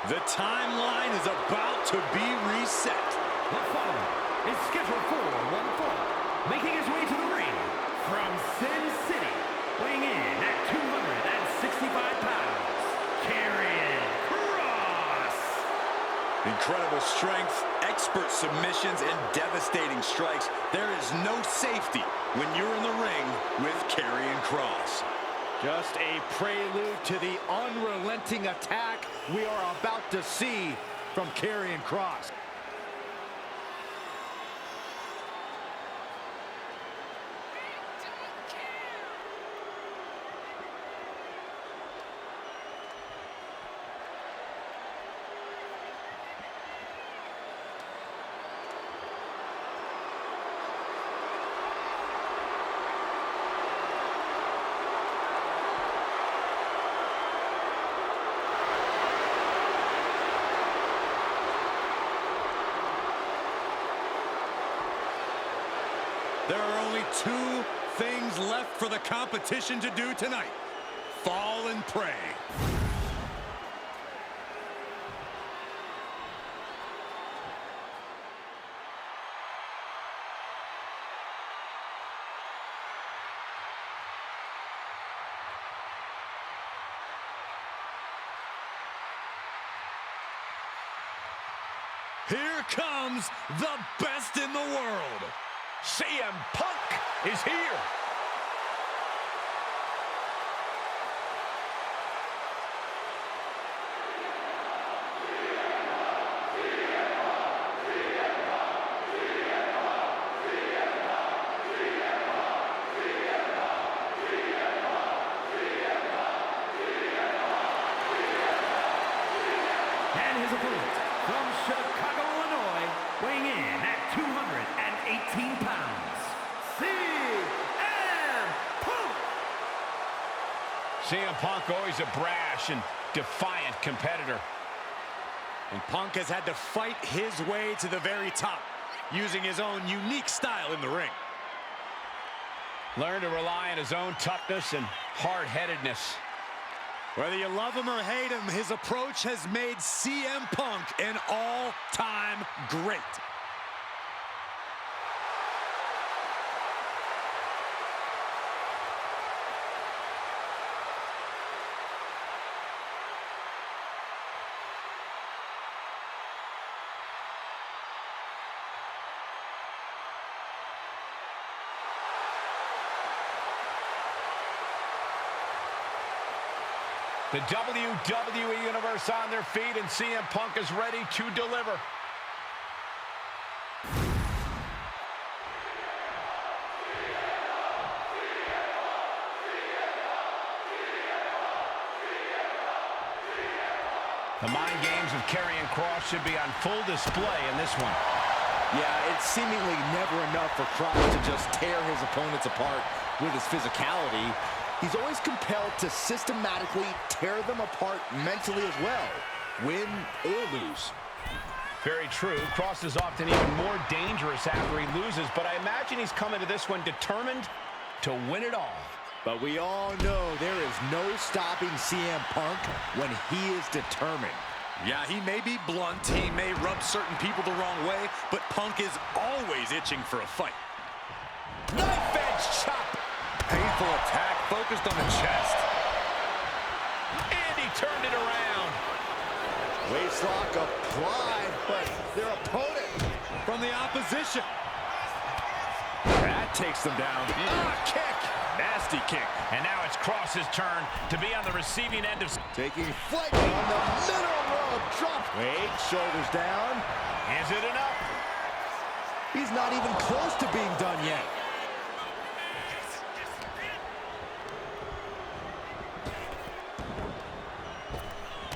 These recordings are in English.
The timeline is about to be reset. The following is scheduled for one fall, making his way to the ring from Sin City, weighing in at 265 pounds, Karrion Kross. Incredible strength, expert submissions, and devastating strikes. There is no safety when you're in the ring with Karrion Kross. Just a prelude to the unrelenting attack we are about to see from Karrion Kross. There are only two things left for the competition to do tonight. Fall and pray. Here comes the best in the world. CM Punk is here. And his opponent from Chicago, Illinois, weighing in at 218 pounds, CM Punk. CM Punk, always a brash and defiant competitor. And Punk has had to fight his way to the very top, using his own unique style in the ring. Learn to rely on his own toughness and hard-headedness. Whether you love him or hate him, his approach has made CM Punk an all-time great. The WWE Universe on their feet, and CM Punk is ready to deliver. The mind games of Karrion Kross should be on full display in this one. Yeah, it's seemingly never enough for Kross to just tear his opponents apart with his physicality. He's always compelled to systematically tear them apart mentally as well, win or lose. Very true. Kross is often even more dangerous after he loses, but I imagine he's coming to this one determined to win it all. But we all know there is no stopping CM Punk when he is determined. Yeah, he may be blunt, he may rub certain people the wrong way, but Punk is always itching for a fight. Knife edge chop. Painful attack focused on the chest. And he turned it around. Waistlock applied, but their opponent From the opposition. That takes them down. kick. Nasty kick. And now it's Kross's turn to be on the receiving end of... Taking flight on the middle rope. Drop. Wait, shoulders down. Is it enough? He's not even close to being done yet.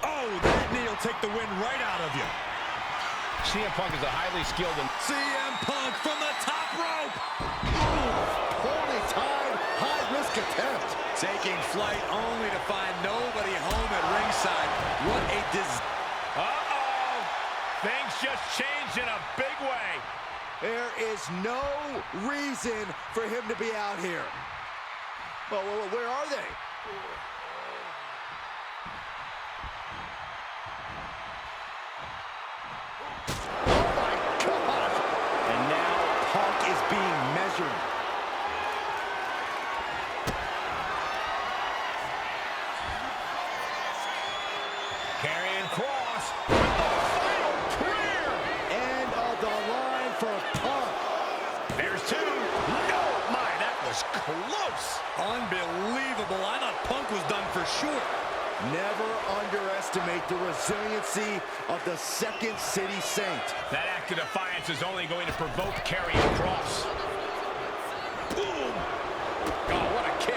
Oh, that knee will take the wind right out of you. CM Punk is a highly skilled and... CM Punk from the top rope. Poorly timed, high-risk attempt. Taking flight only to find nobody home at ringside. What a Uh-oh! Things just changed in a big way. There is no reason for him to be out here. Well, where are they? close. Unbelievable. I thought Punk was done for sure. Never underestimate the resiliency of the Second City Saint. That act of defiance is only going to provoke Karrion Kross. Boom. God, what a kick.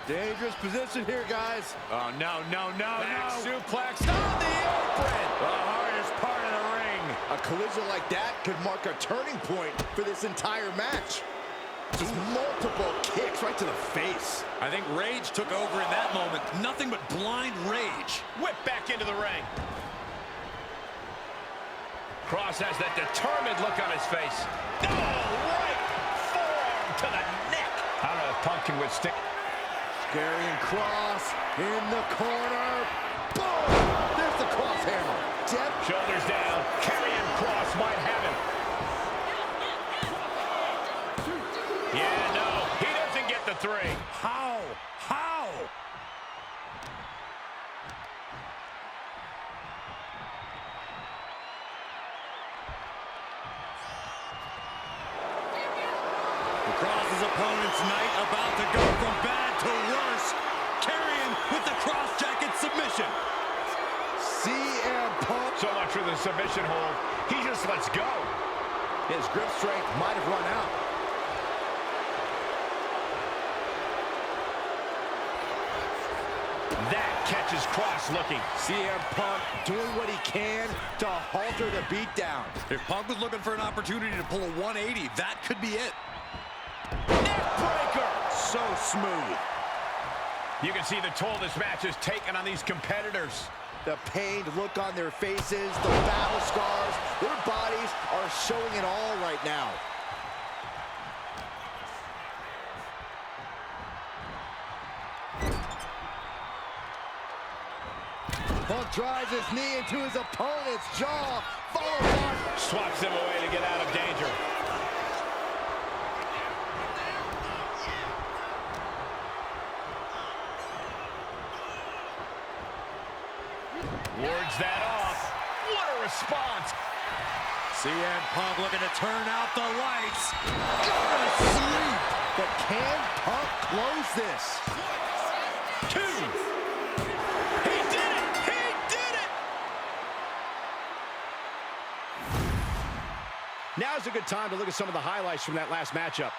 Dangerous position here, guys. Oh, no, no, no, Back no. suplex on the apron. The hardest part of the ring. A collision like that could mark a turning point for this entire match. Just multiple kicks right to the face. I think rage took over in that moment. Nothing but blind rage. Whip back into the ring. Kross has that determined look on his face. Oh, right forearm to the neck. I don't know if Punk can withstand. Karrion Kross in the corner. Boom! There's the cross hammer. Depth. Shoulders down. Karrion Kross might have him. Yeah, no. He doesn't get the 3. How? How? Kross's opponent's night about to go from bad to worse. Karrion with the cross jacket submission. CM Punk. So much for the submission hold. He just lets go. His grip strength might have run out. That catches Kross looking. CM Punk doing what he can to halter the beatdown. If Punk was looking for an opportunity to pull a 180, that could be it. Neckbreaker. So smooth. You can see the toll this match has taken on these competitors. The pained look on their faces, the battle scars, their bodies are showing it all right now. Punk drives his knee into his opponent's jaw, followed on. Swats him away to get out of danger. Wards that off. What a response. CM Punk looking to turn out the lights. Go to sleep. But can Punk close this? 2. He did it! He did it! Now's a good time to look at some of the highlights from that last matchup.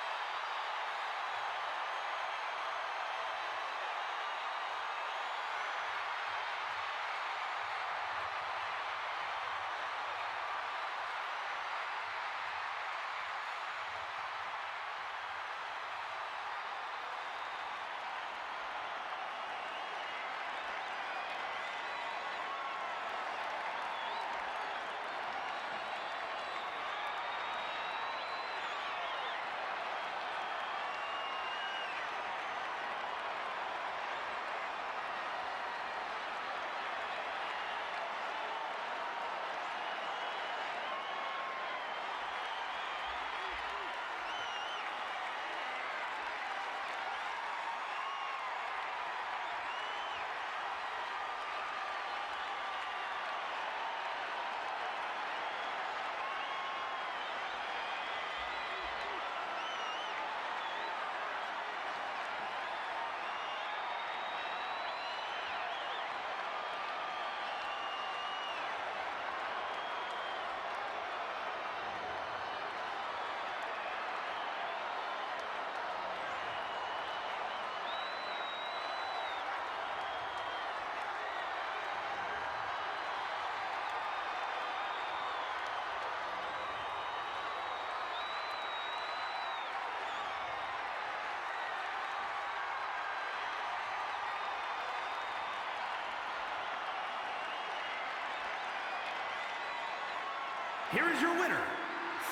Here is your winner,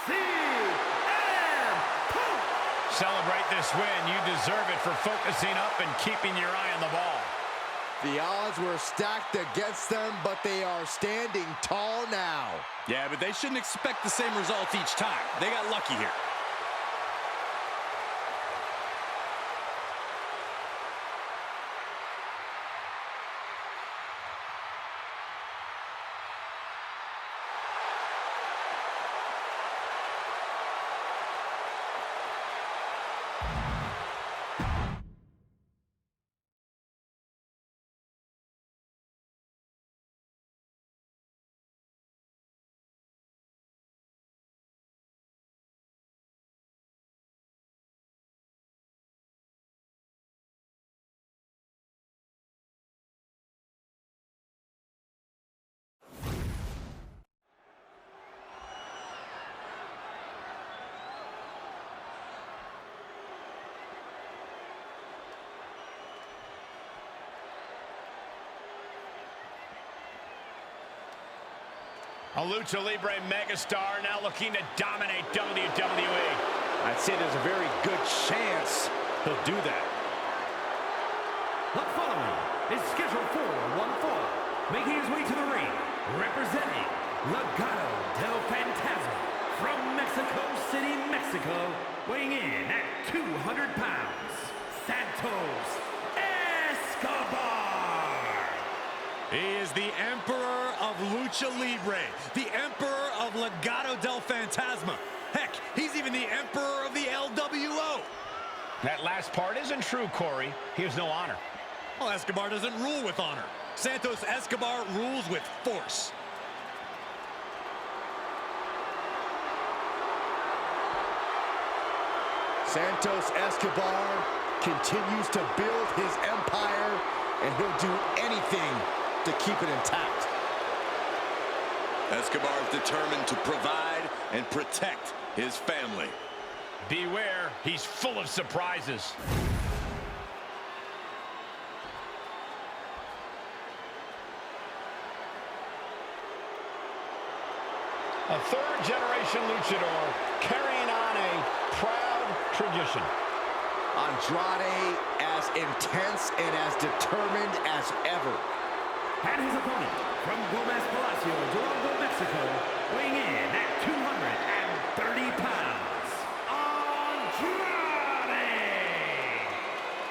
CM Punk. Celebrate this win. You deserve it for focusing up and keeping your eye on the ball. The odds were stacked against them, but they are standing tall now. Yeah, but they shouldn't expect the same results each time. They got lucky here. A Lucha Libre megastar now looking to dominate WWE. I'd say there's a very good chance he'll do that. The following is scheduled for one fall, making his way to the ring, representing Legado del Fantasma from Mexico City, Mexico, weighing in at 200 pounds, Santos Escobar. He is the Emperor of Lucha Libre, the Emperor of Legado del Fantasma. Heck, he's even the Emperor of the LWO. That last part isn't true, Corey. He has no honor. Well, Escobar doesn't rule with honor. Santos Escobar rules with force. Santos Escobar continues to build his empire, and he'll do anything to keep it intact. Escobar is determined to provide and protect his family. Beware, he's full of surprises. A third-generation luchador carrying on a proud tradition. Andrade as intense and as determined as ever. And his opponent from Gomez Palacio, Durango, Mexico, weighing in at 230 pounds, Andrade!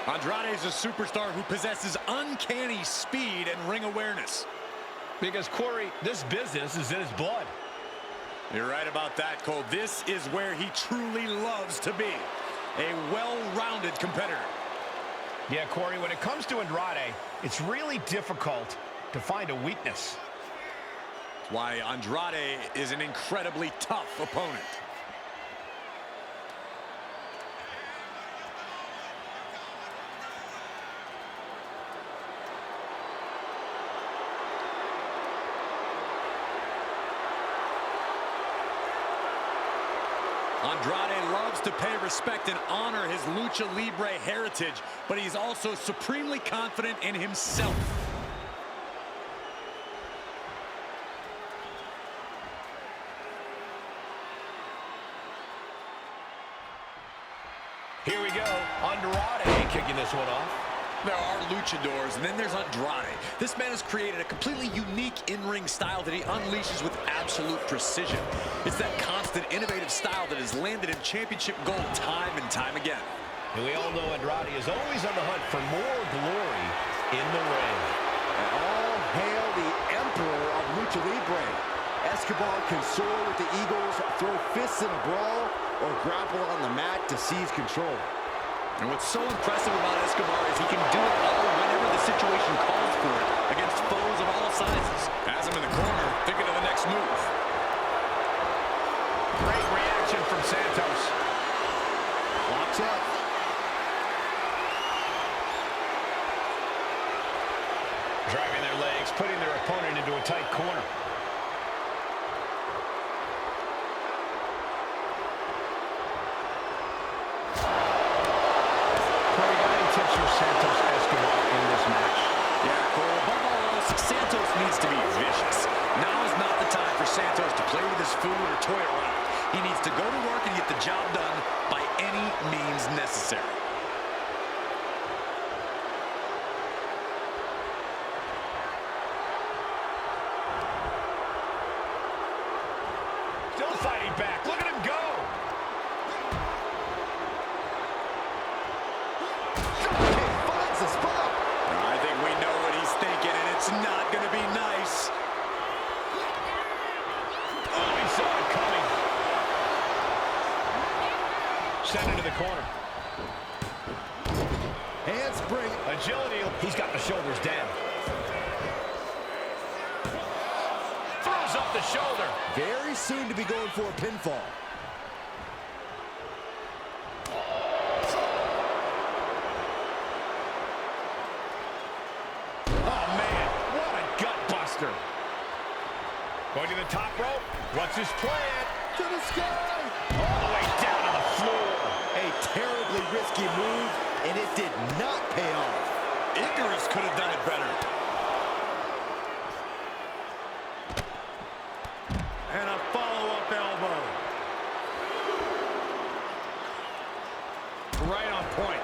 Andrade is a superstar who possesses uncanny speed and ring awareness. Because, Corey, this business is in his blood. You're right about that, Cole. This is where he truly loves to be. A well-rounded competitor. Yeah, Corey, when it comes to Andrade, it's really difficult to find a weakness. Why Andrade is an incredibly tough opponent. Andrade loves to pay respect and honor his Lucha Libre heritage, but he's also supremely confident in himself. Here we go. Andrade kicking this one off. There are luchadors, and then there's Andrade. This man has created a completely unique in-ring style that he unleashes with absolute precision. It's that constant, innovative style that has landed in championship gold time and time again. And we all know Andrade is always on the hunt for more glory in the ring. And all hail the Emperor of Lucha Libre. Escobar can soar with the Eagles, throw fists in a brawl, or grapple on the mat to seize control. And what's so impressive about Escobar is he can do it all whenever the situation calls for it against foes of all sizes. Has him in the corner, thinking of the next move. Great reaction from Santos. Locks up. Driving their legs, putting their opponent into a tight corner. Santos Escobar in this match. Yeah, Cole, above all else, Santos needs to be vicious. Now is not the time for Santos to play with his food or toy around. He needs to go to work and get the job done by any means necessary. Still fighting back. Look at him go. I think we know what he's thinking, and it's not going to be nice. Oh, he saw it coming. Sent into the corner. Handspring. Agility. He's got the shoulders down. Throws up the shoulder. Very soon to be going for a pinfall. Going to the top rope. What's his plan? To the sky. All the way down to the floor. A terribly risky move, and it did not pay off. Icarus could have done it better. point.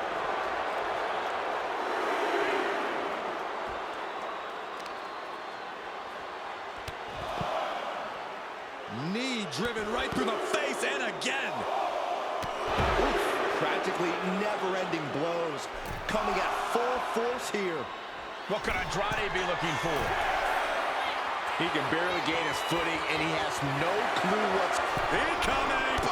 Knee driven right through the face, and again. Oof, practically never-ending blows coming at full force here. What could Andrade be looking for? He can barely gain his footing, and he has no clue what's Incoming!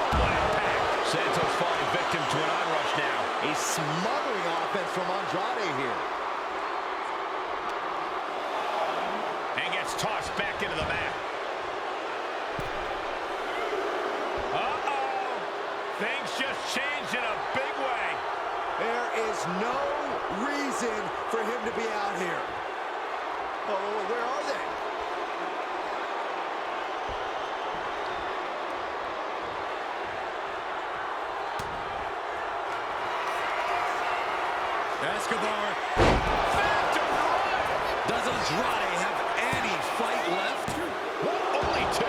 Santos falling victim to an onrush now. a smothering offense from Andrade here. And gets tossed back into the mat. Uh-oh! Things just changed in a big way. There is no reason for him to be out here. Oh, where are they? Escobar. Does Andrade have any fight left? Only two?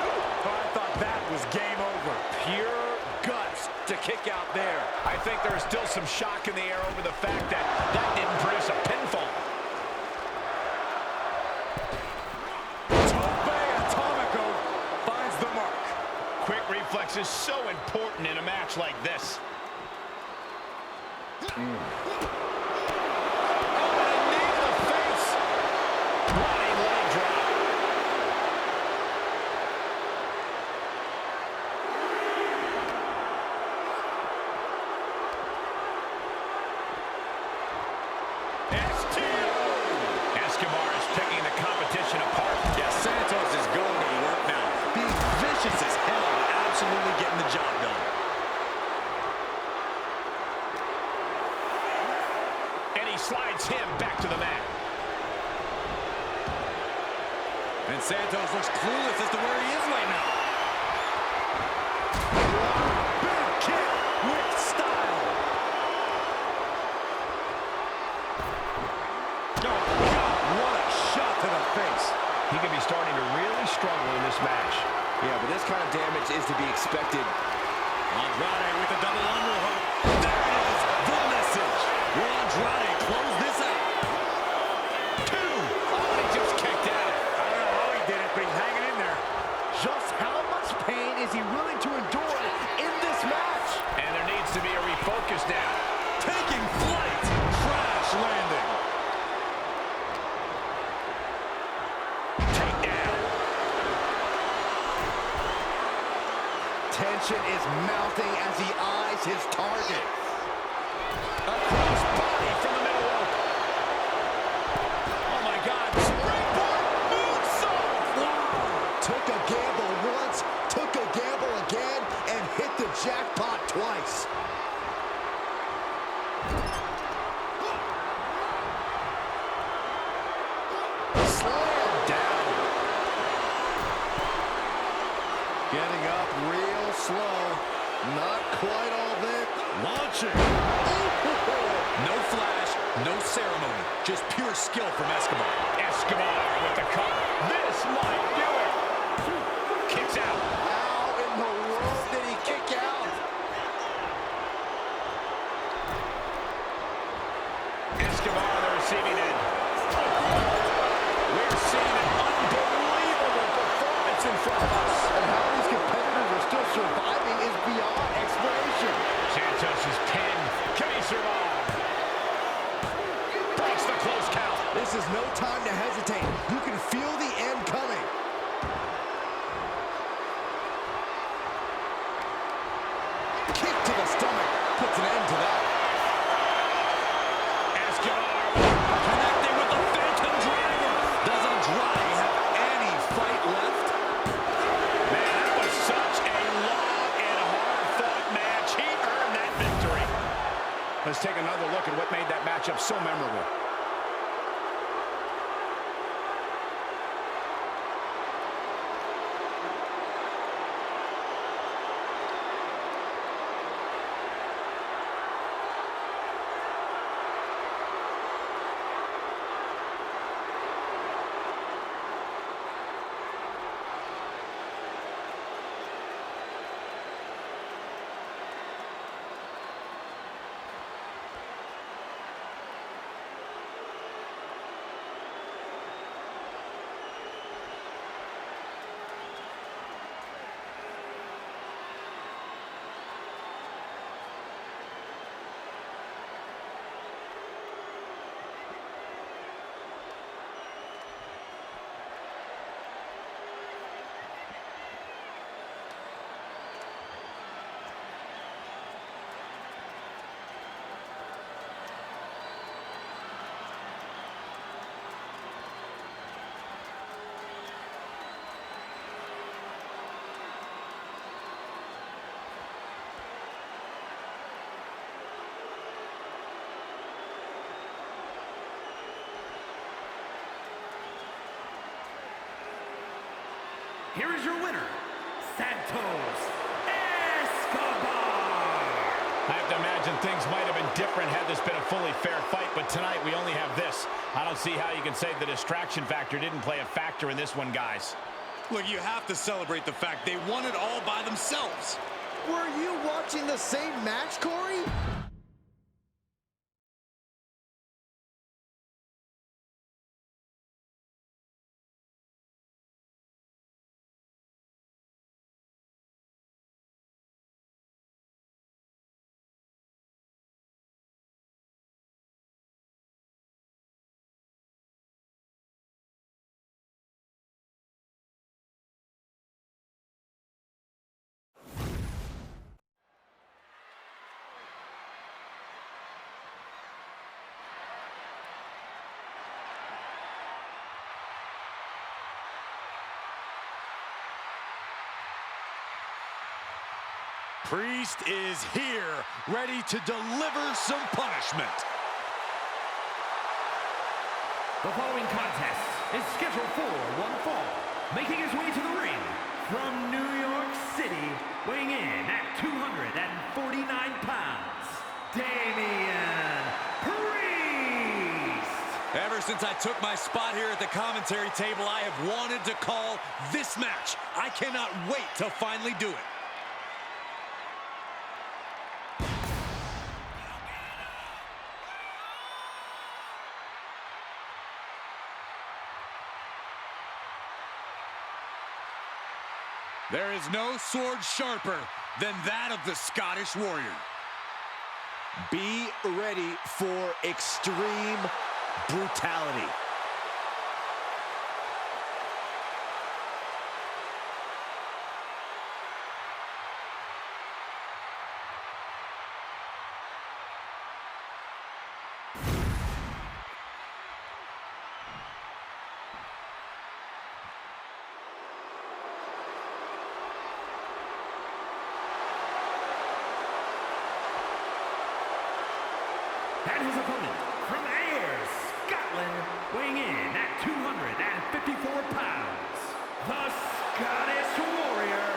Oh, I thought that was game over. Pure guts to kick out there. I think there is still some shock in the air over the fact that that didn't produce a pinfall. Tope Atomico finds the mark. Quick reflexes so important in a match like this. Oh, and a knee to the face. Running leg drop. Escobar is picking the competition apart. Yeah, Santos is going to work now. Being vicious as hell and absolutely getting the job done. And he slides him back to the mat. And Santos looks clueless as to where he is right now. Big kick with style. Oh, God, what a shot to the face. He could be starting to really struggle in this match. Yeah, but this kind of damage is to be expected. Andrade with the double underhook. There it is, the message. Will Andrade close this out? Two. Oh, he just kicked out. I don't know how he did it, but he's hanging in there. Just how much pain is he willing to endure in this match? And there needs to be a refocus now. Taking flight. Crash landing. Takedown. Tension is mounting as he eyes his target. Across body from the middle rope. Oh, my God. Springboard moonsault. Wow. Took a gamble once, took a gamble again, and hit the jackpot twice. Slam down. Getting up real slow. Not quite all there. Launching. No flash, no ceremony. Just pure skill from Escobar. Escobar with the cover. This might do it. Kicks out. How in the world did he kick out? Escobar on the receiving end. We're seeing an unbelievable performance in front of us. And how these competitors are still surviving is beyond explanation. Santos is pinned. Can he survive? Breaks the close count. This is no time to hesitate. You can feel the end coming. Kick to the stomach puts an end to that. Escobar Connecting with the Phantom Driver. Does Andrade have any fight left? Man, that was such a long and hard-fought match. He earned that victory. Let's take another look at what made that matchup so memorable. here is your winner, Santos Escobar. I have to imagine things might have been different had this been a fully fair fight, but tonight we only have this. I don't see how you can say the distraction factor didn't play a factor in this one, guys. Look, you have to celebrate the fact they won it all by themselves. Were you watching the same match, Corey? Priest is here, ready to deliver some punishment. The following contest is scheduled for one fall. Making his way to the ring from New York City, weighing in at 249 pounds, Damian Priest. Ever since I took my spot here at the commentary table, I have wanted to call this match. I cannot wait to finally do it. There is no sword sharper than that of the Scottish Warrior. Be ready for extreme brutality. And his opponent, from Ayr, Scotland, weighing in at 254 pounds, the Scottish Warrior,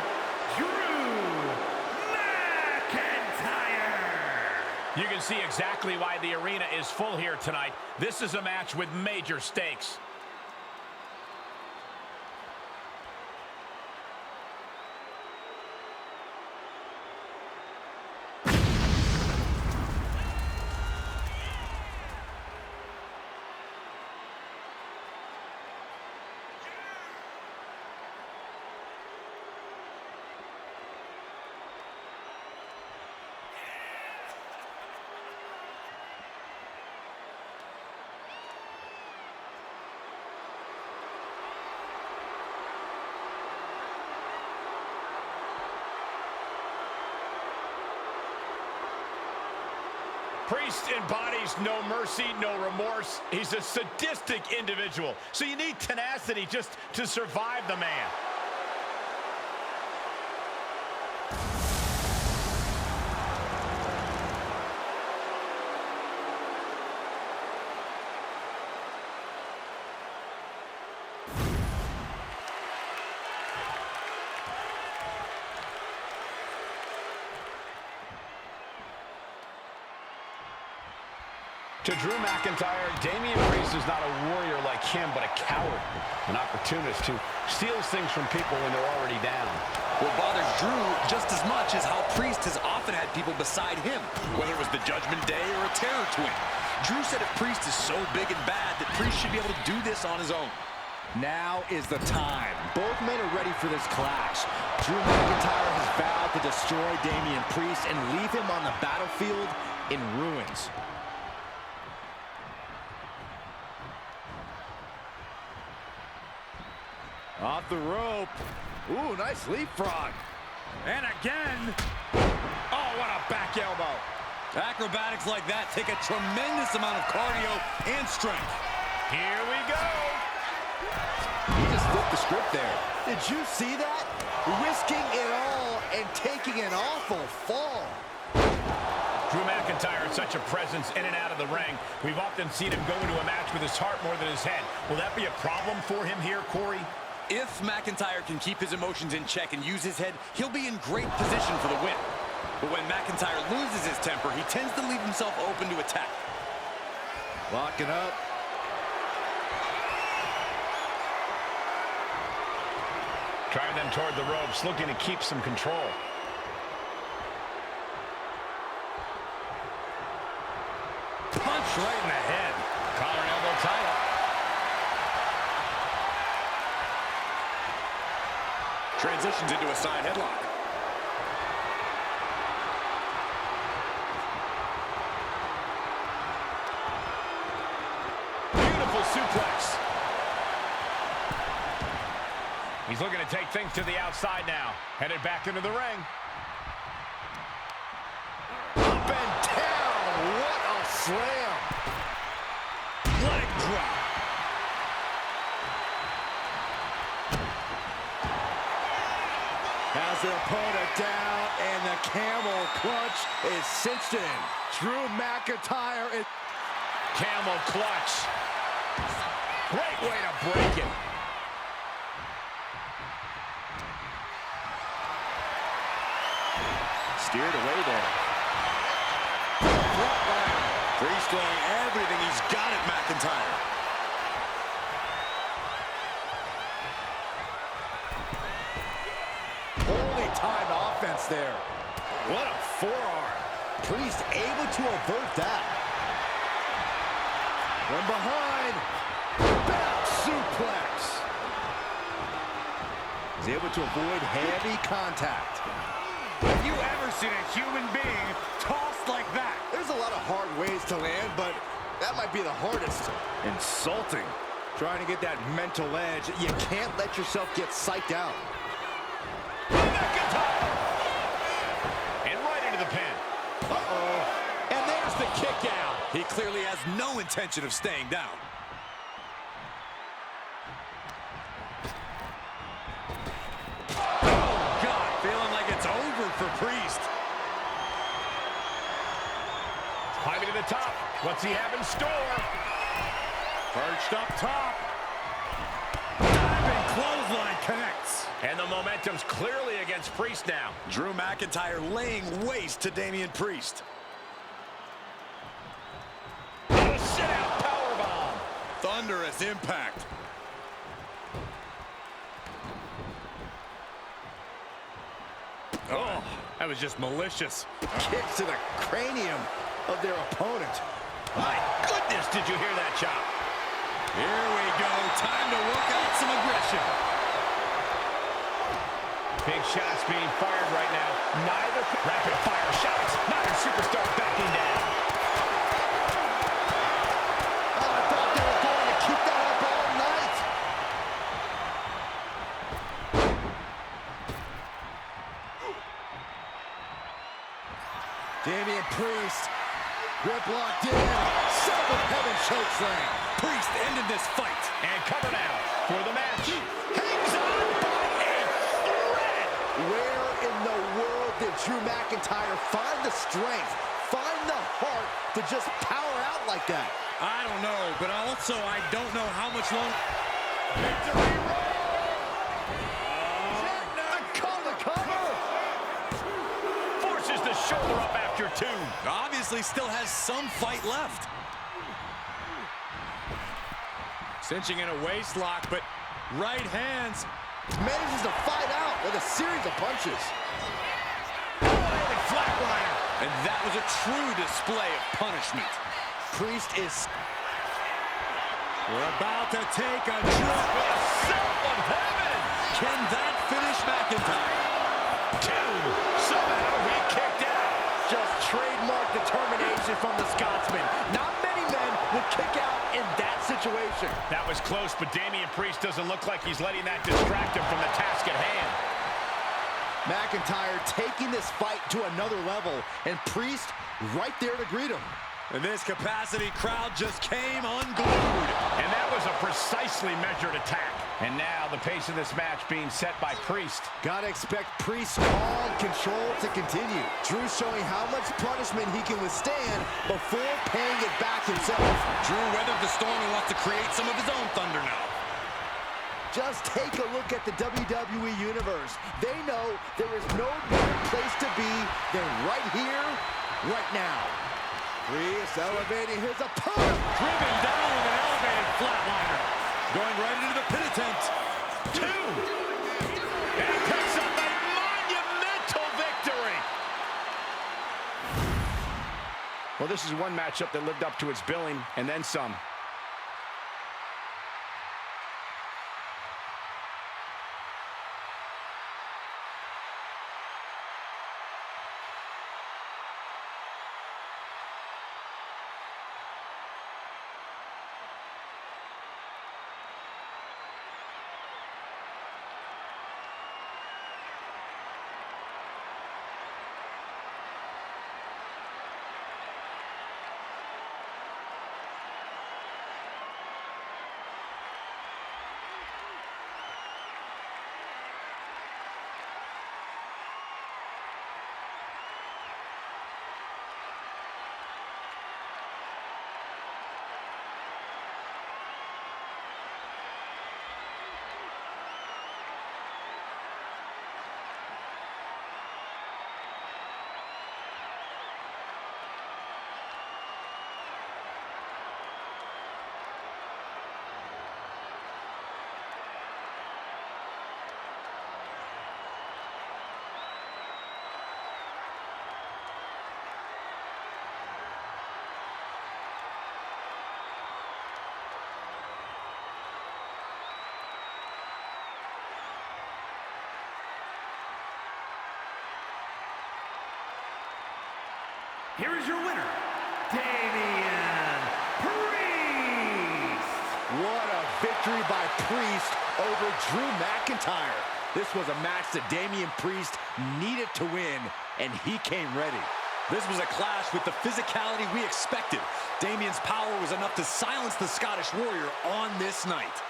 Drew McIntyre. You can see exactly why the arena is full here tonight. This is a match with major stakes. Priest embodies no mercy, no remorse. He's a sadistic individual. So you need tenacity just to survive the man. To Drew McIntyre, Damian Priest is not a warrior like him, but a coward, an opportunist who steals things from people when they're already down. What bothers Drew just as much is how Priest has often had people beside him, whether it was the Judgment Day or a Terror Twin. Drew said if Priest is so big and bad that Priest should be able to do this on his own. Now is the time. Both men are ready for this clash. Drew McIntyre has vowed to destroy Damian Priest and leave him on the battlefield in ruins. Off the rope. Ooh, nice leapfrog. And again. Oh, what a back elbow. Acrobatics like that take a tremendous amount of cardio and strength. Here we go. He just flipped the script there. Did you see that? Risking it all and taking an awful fall. Drew McIntyre is such a presence in and out of the ring. We've often seen him go into a match with his heart more than his head. Will that be a problem for him here, Corey? If McIntyre can keep his emotions in check and use his head, he'll be in great position for the win. But when McIntyre loses his temper, he tends to leave himself open to attack. Locking up. Driving them toward the ropes, looking to keep some control. Punch right in the head. Collar and elbow tie-up. Transitions into a side headlock. Beautiful suplex. He's looking to take things to the outside now. Headed back into the ring. Up and down. What a slam. Leg drop. Has their opponent down, and the camel clutch is cinched in. Drew McIntyre is... Camel clutch. Great way to break it. Steered away there. Priest throwing everything he's got at McIntyre. Holy timed offense there. What a forearm. Priest able to avert that. From behind. Back suplex. He's able to avoid heavy contact. Have you ever seen a human being tossed like that? There's a lot of hard ways to land, but that might be the hardest. Insulting. Trying to get that mental edge. You can't let yourself get psyched out. McIntyre. And right into the pin. Uh-oh. And there's the kick out. He clearly has no intention of staying down. Oh, God, feeling like it's over for Priest. Climbing to the top. What's he have in store? Perched up top. Diving clothesline connects. And the momentum's clearly against Priest now. Drew McIntyre laying waste to Damian Priest. A sit-out powerbomb. Thunderous impact. Oh, that was just malicious. Kicks to the cranium of their opponent. My goodness, did you hear that chop? Here we go. Time to work out some aggression. Big shots being fired right now. Neither rapid fire shots. Neither superstar backing down. Oh, I thought they were going to keep that up all night. Damian Priest, grip locked in, son of heaven chokeslam. Priest ended this fight. And cover now for the match. Hangs on by a thread. Where in the world did Drew McIntyre find the strength, find the heart to just power out like that? I don't know, but also I don't know how much longer. Victory roll. The cover! Forces the shoulder up after two. Obviously still has some fight left. Cinching in a waist lock, but right hands. Manages to fight out with a series of punches. Flatliner. And that was a true display of punishment. Priest is... We're about to take a trip. The son of heaven. Can that finish McIntyre? Two. Somehow he kicked out. just trademark determination from the Scotsman. Not many men would kick out in that situation. That was close, but Damian Priest doesn't look like he's letting that distract him from the task at hand. McIntyre taking this fight to another level, and Priest right there to greet him. And this capacity crowd just came unglued. And that was a precisely measured attack. And now the pace of this match being set by Priest. Gotta expect Priest's calm control to continue. Drew showing how much punishment he can withstand before paying it back himself. Drew weathered the storm and wants to create some of his own thunder now. Just take a look at the WWE Universe. They know there is no better place to be than right here, right now. Priest elevating his opponent. Driven down with an elevated flatliner. Going right into the pin attempt. 2. And picks up a monumental victory. Well, this is one matchup that lived up to its billing and then some. Here is your winner, Damian Priest. What a victory by Priest over Drew McIntyre. This was a match that Damian Priest needed to win, and he came ready. This was a clash with the physicality we expected. Damian's power was enough to silence the Scottish Warrior on this night.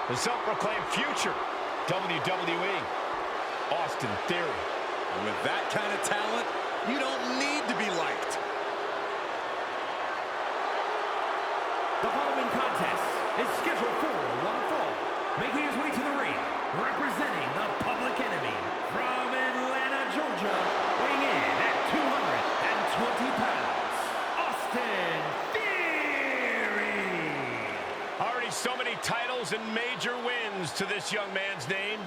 The self-proclaimed future WWE, Austin Theory. And with that kind of talent, you don't need to be liked. The following contest is scheduled for one fall. Making his way to the ring, representing the Public Enemy from Atlanta, Georgia, weighing in at 220 pounds, Austin Theory. Already so many titles and major wins to this young man's name.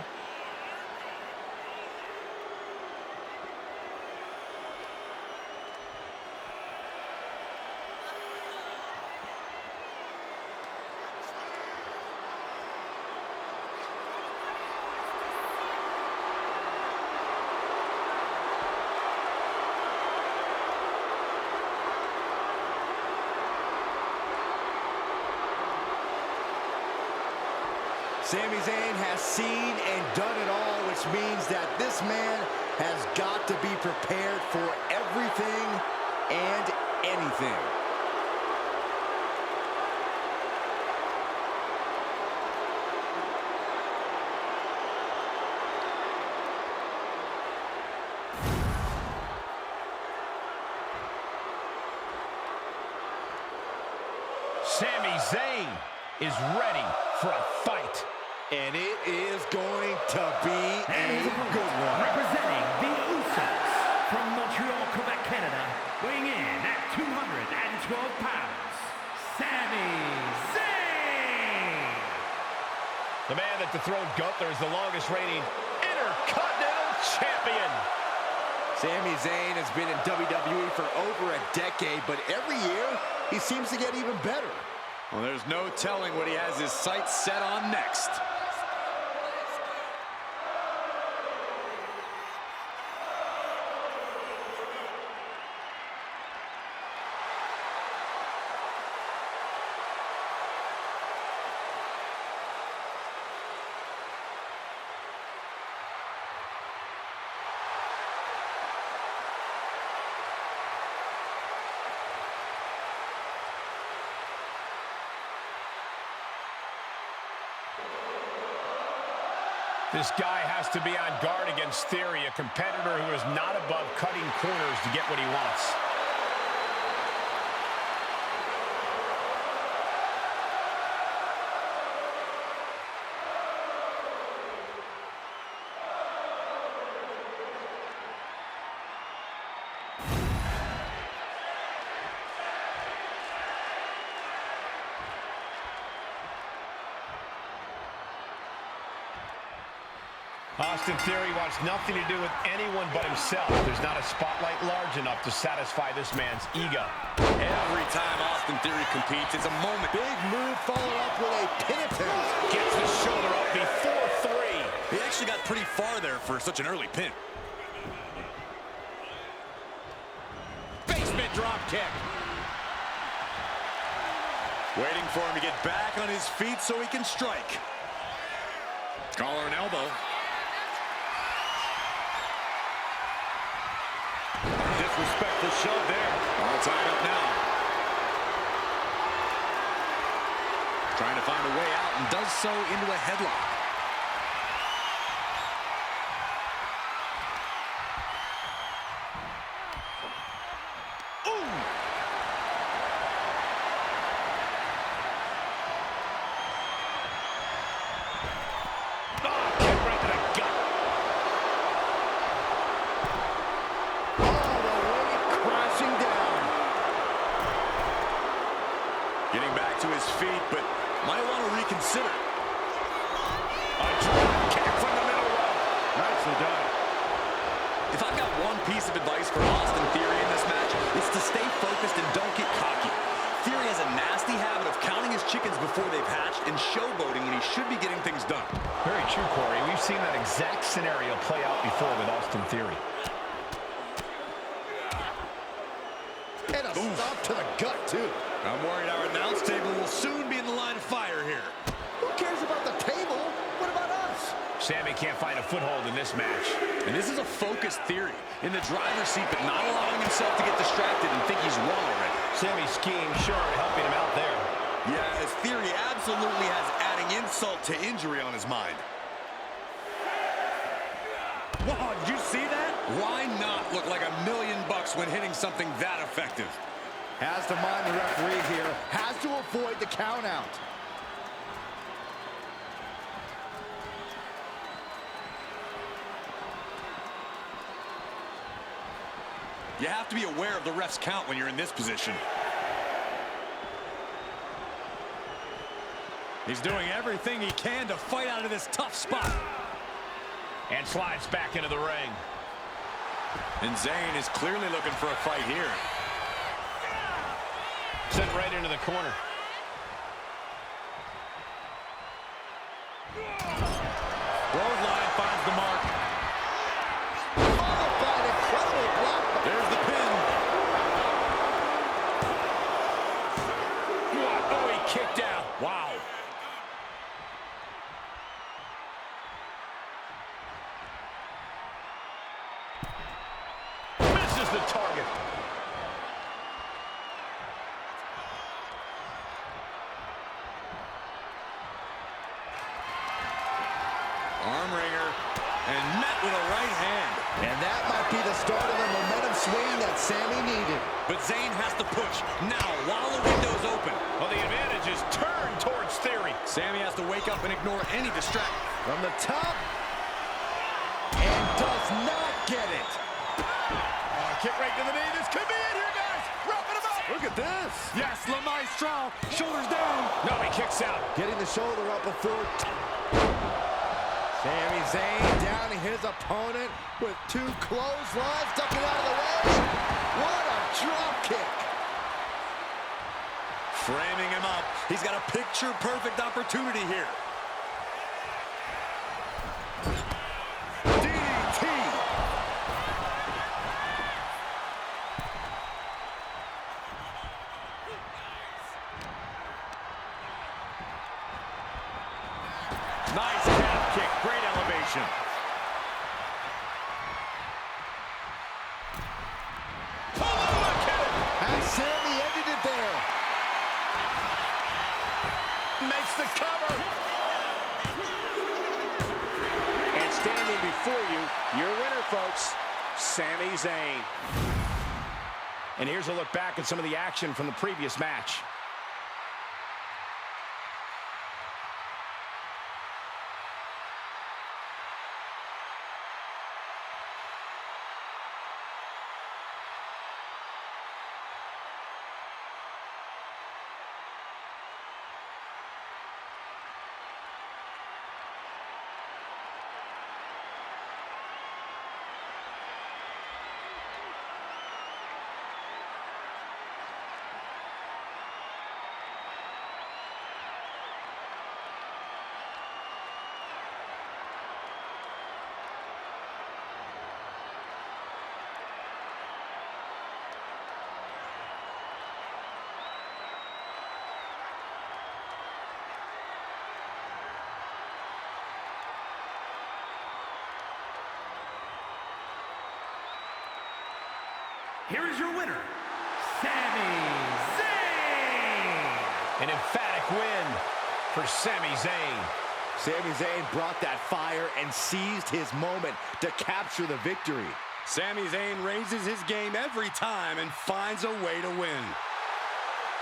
Sami Zayn has seen and done it all, which means that this man has got to be prepared for everything and anything. Sami Zayn is ready for a fight. And it is going to be a good one. Representing the Usos from Montreal, Quebec, Canada, weighing in at 212 pounds, Sami Zayn. The man that dethroned Gunther is the longest reigning Intercontinental Champion. Sami Zayn has been in WWE for over a decade, but every year he seems to get even better. Well, there's no telling what he has his sights set on next. This guy has to be on guard against Theory, a competitor who is not above cutting corners to get what he wants. Austin Theory wants nothing to do with anyone but himself. There's not a spotlight large enough to satisfy this man's ego. Every time Austin Theory competes, it's a moment. Big move followed up with a pin attempt. Gets the shoulder up before 3. He actually got pretty far there for such an early pin. Basement drop kick. Waiting for him to get back on his feet so he can strike. Collar and elbow. Disrespectful shove there. All tied up now. Trying to find a way out and does so into a headlock. Getting back to his feet, but might want to reconsider. A drop kick from the middle rope. Nicely done. If I've got one piece of advice for Austin Theory in this match, it's to stay focused and don't get cocky. Theory has a nasty habit of counting his chickens before they've hatched and showboating when he should be getting things done. Very true, Corey. We've seen that exact scenario play out before with Austin Theory. And a stop to the gut, too. I'm worried our announce table will soon be in the line of fire here. Who cares about the table? What about us? Sammy can't find a foothold in this match. And this is a focused Theory. In the driver's seat, but not allowing himself to get distracted and think he's won already. Sammy's skiing sure helping him out there. Yeah, as Theory absolutely has adding insult to injury on his mind. Wow, did you see that? Why not look like $1 million when hitting something that effective? Has to mind the referee here. Has to avoid the count out. You have to be aware of the ref's count when you're in this position. He's doing everything he can to fight out of this tough spot. And slides back into the ring. And Zayn is clearly looking for a fight here. Sent right into the corner. Clothesline finds the mark. Followed by an incredible block. There's the pin. Oh, he kicked out. Wow. Misses the target. Arm wringer, and met with a right hand. And that might be the start of the momentum swing that Sammy needed. But Zayn has to push now while the window's open. Well, the advantage is turned towards Theory. Sammy has to wake up and ignore any distraction. From the top. And does not get it. Kick right to the knee. This could be it here, guys. Wrapping him up. Look at this. Yes, La Maestro, shoulders down. No, he kicks out. Getting the shoulder up before. Sami Zayn downing his opponent with 2 clotheslines, ducking out of the way. What a drop kick. Framing him up. He's got a picture-perfect opportunity here. DDT. Nice calf kick. Great elevation. And Sammy ended it there. Makes the cover. standing before you, your winner, folks, Sami Zayn. And here's a look back at some of the action from the previous match. Here is your winner, Sami Zayn. An emphatic win for Sami Zayn. Sami Zayn brought that fire and seized his moment to capture the victory. Sami Zayn raises his game every time and finds a way to win.